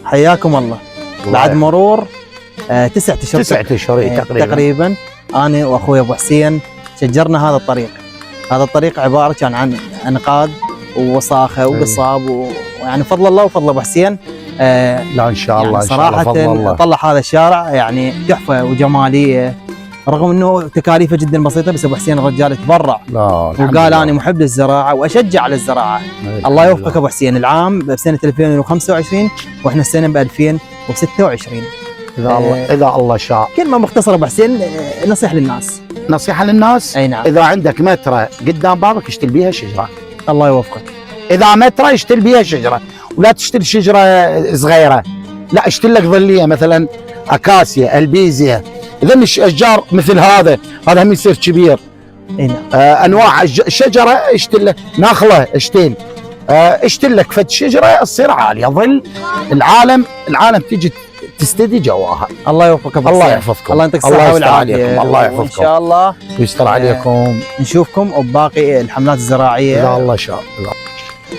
حياكم الله. بعد مرور 9 اشهر 9 اشهر تقريبا انا واخوي ابو حسين شجرنا هذا الطريق. هذا الطريق عباره كان عن انقاض ووساخه وقصاب ويعني فضل الله وفضل ابو حسين. لا ان شاء الله يعني ان شاء الله فضل الله. صراحه طلع هذا الشارع يعني تحفه وجماليه، رغم انه تكاليفه جدا بسيطه، بس ابو حسين الرجال تبرع وقال انا محب للزراعه واشجع على الزراعه. الله يوفقك ابو حسين. العام بسنه 2025 واحنا السنه ب 2026 اذا الله شاء. كلمه مختصره ابو حسين، نصيحه للناس. نصيحه للناس؟ اي نعم. اذا عندك متره قدام بابك اشتري بيها شجره. الله يوفقك. اذا متره اشتري بيها شجره، ولا تشتري شجره صغيره، لا اشتري لك ظليه مثلا اكاسيا، البيزيا. اذا الاشجار مثل هذا هم يصير كبير. اي نعم. انواع الشجره اشتري لك نخله، اشتري لك فد شجره تصير عاليه. ظل العالم تيجي تستدي جواها. الله يوفقك ابو حسين. الله يحفظكم. الله يعطيك الصحه والعافيه. الله يحفظكم. وان شاء الله ويستر عليكم. نشوفكم وباقي الحملات الزراعيه اذا الله شاء.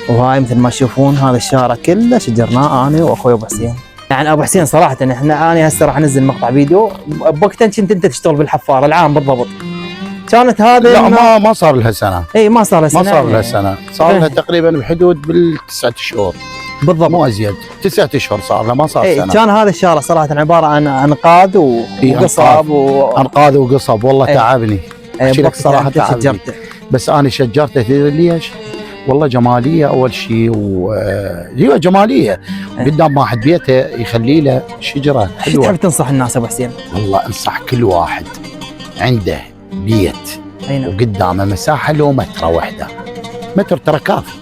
وهاي مثل ما تشوفون هذا الشارع كله شجرناه انا واخوي ابو حسين. يعني ابو حسين صراحه انا هسه راح انزل مقطع فيديو بوقتها كنت انت تشتغل بالحفاره العام بالضبط. كانت هذا لا ما صار لها سنه. اي ما صار لها سنه. ما صار لها سنه، صار لها تقريبا بحدود بال9 اشهر بالضبط، مو ازيد. 9 اشهر صار لها، ما صار سنه. كان هذا الشارع صراحه عباره عن انقاض وقصب انقاض وقصب. والله تعبني. احكي لك صراحه تعبني. شجرته. بس انا شجرته. تدري ليش؟ والله جماليه اول شيء، هي جماليه. قدام واحد بيته يخلي له شجره حلوه. تحب تنصح الناس ابو حسين؟ والله انصح كل واحد عنده بيت وقدامه مساحه لو متر واحده. متر ترى كافي.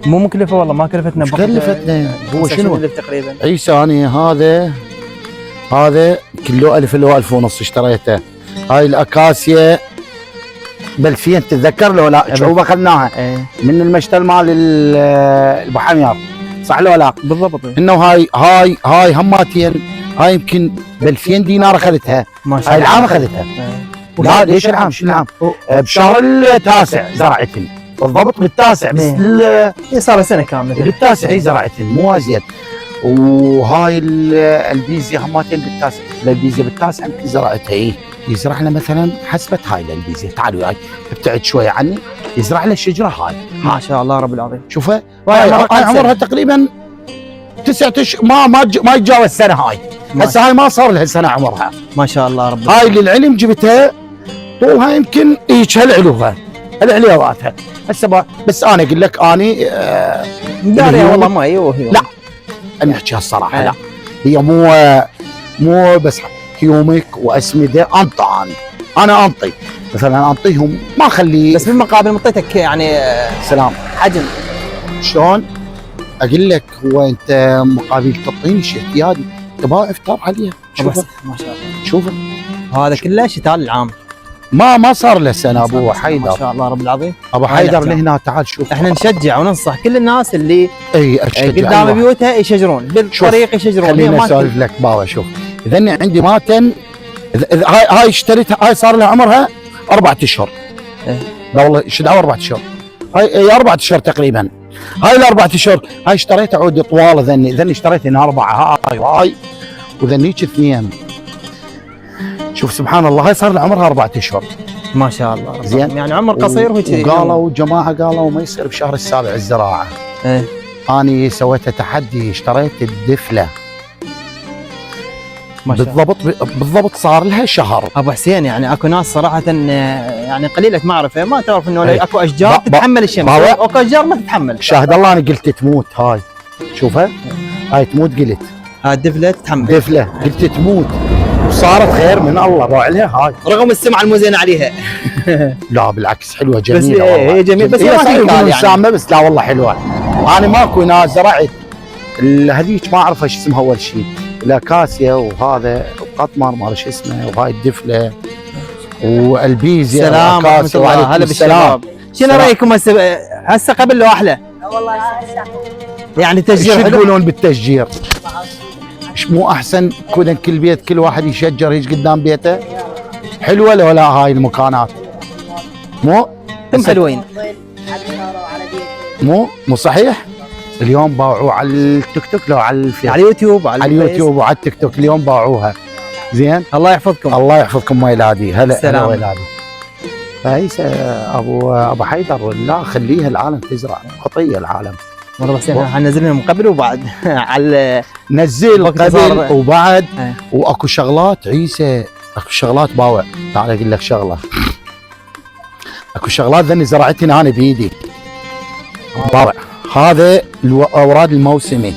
مو مكلفه والله، ما كلفتنا. مش كلفتنا. هو شنو تقريبا؟ عيسى انا هذا كله 1000 لو 1000 ونص اشتريته. هاي الاكاسيا ب2000 تتذكر لو لا؟ شعوب اخذناها من المشتل مال ابو حمير، صح لو لا؟ بالضبط. انه هاي هماتين. هاي يمكن ب2000 دينار اخذتها. هاي العام اخذتها. لا ليش العام؟ شو العام؟ بشهر التاسع زرعتني بالضبط بالتاسع. بس صار سنه كامله بالتاسع هي زرعتني مو ازيد. وهاي البيزيا هماتين بالتاسع. البيزيا بالتاسع يمكن زرعتها. يزرع له مثلا حسبت هاي البيزيا. تعالوا هاي ابتعد شويه عني. يزرع له الشجره هاي. ما شاء الله رب العظيم. شوفها هاي عمرها تقريبا 9 اشهر. ما يتجاوز سنه. هاي هسه هاي ما صار لها سنه عمرها. ما شاء الله رب العظيم. هاي للعلم جبتها طولها يمكن هيك هالعلوها العليواتها. هسه بس انا اقول لك اني داري والله ما لا نحكي الصراحه. لا هي مو بس هيومك واسمده. انا انطي مثلا، انطيهم ما اخلي. بس بالمقابل مطيتك يعني سلام حجم. شلون اقول لك؟ هو انت مقابل تعطيني شيء احتياجي تبغى افطر عليها. شوف ما شاء الله. شوف هذا كله شتاء العام. ما صار له سنه. ابو حيدر ما شاء الله رب العظيم. ابو حيدر لهنا تعال شوف. احنا نشجع وننصح كل الناس اللي قدام بيوتها يشجرون بالطريق يشجرون. خليني اسولف لك بابا. شوف اذا عندي ماتن. هاي اشتريتها. هاي صار لها عمرها 4 اشهر. لا والله شدها 4 اشهر. هاي 4 اشهر تقريبا. هاي ال4 اشهر هاي اشتريتها عود طوال. ذني اشتريت هنا 4. هاي وذنيك 2. شوف سبحان الله. هاي صار لها عمرها 4 اشهر. ما شاء الله. زين يعني عمر قصير. وقالوا جماعه قالوا ما يصير بشهر السابع الزراعه. اني سويت تحدي. اشتريت الدفله بالضبط صار لها شهر. ابو حسين يعني اكو ناس صراحه يعني قليله معرفه ما تعرف انه اكو اشجار تتحمل الشمس واكو اشجار ما تتحمل. شاهد الله انا قلت تموت. هاي شوفها هاي تموت. قلت هاي الدفله تتحمل. دفله قلت تموت وصارت خير من الله. باوع هاي رغم السمعه المزينه عليها. لا بالعكس حلوه جميله. بس هي جميله بس هي سامه. بس لا والله حلوه. انا ماكو ناس زرعت هذيك ما اعرف ايش اسمها اول شيء. الاكاسيا وهذا قطمر ما ايش اسمه. وهاي الدفله والبيزيا. سلام ورحمه الله. هلا بالشباب. شنو رايكم هسه قبل لو احلى؟ والله يعني تشجير. شو تقولون بالتشجير؟ مو احسن كل بيت كل واحد يشجر هيك قدام بيته؟ حلوه لو لا هاي المكانات؟ مو هم حلوين. مو صحيح؟ اليوم باعوه على التيك توك لو على الفيس؟ على اليوتيوب على اليوتيوب وعلى التيك توك اليوم باعوها. زين، الله يحفظكم. الله يحفظكم ويلادي. هلا ويلادي. فايس ابو حيدر، لا خليها العالم تزرع، خطيه العالم. والله بس احنا حنزلنا من قبل وبعد على نزل قبل وبعد. واكو شغلات عيسى، اكو شغلات باوع. تعال اقول لك شغله، اكو شغلات ذني زرعتني انا بايدي باوع. هذا الاوراد الموسمي،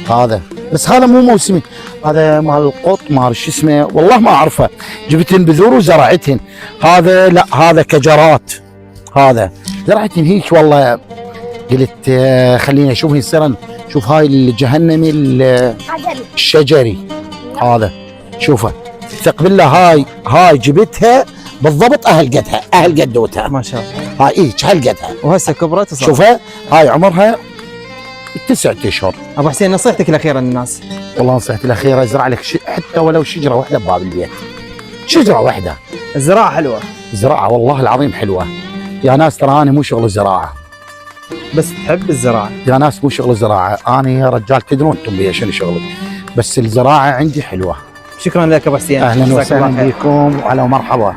هذا بس هذا مو موسمي، هذا مال القط مال شو اسمه والله ما اعرفه. جبتن بذور وزرعتهن. هذا لا، هذا كجرات، هذا زرعتهن هيك والله. قلت خليني اشوف يصير. شوف هاي الجهنمي الشجري هذا، شوفه ثق بالله. هاي جبتها بالضبط اهل قدها، اهل قدوتها ما شاء الله. هاي هيك اهل قدها وهسه كبرت وصارت. شوفها هاي عمرها 9 اشهر. ابو حسين نصيحتك الاخيره للناس؟ والله نصيحتي الاخيره ازرع لك حتى ولو شجره واحده بباب البيت، شجره واحده. الزراعه حلوه، الزراعه والله العظيم حلوه يا ناس. ترى انا مو شغل الزراعه، بس تحب الزراعه يا ناس. مو شغل الزراعه، انا يا رجال تدرون انتم بيا شنو شغلي، بس الزراعه عندي حلوه. شكرا لك ابو حسين. اهلا وسهلا بكم وعلى مرحبا.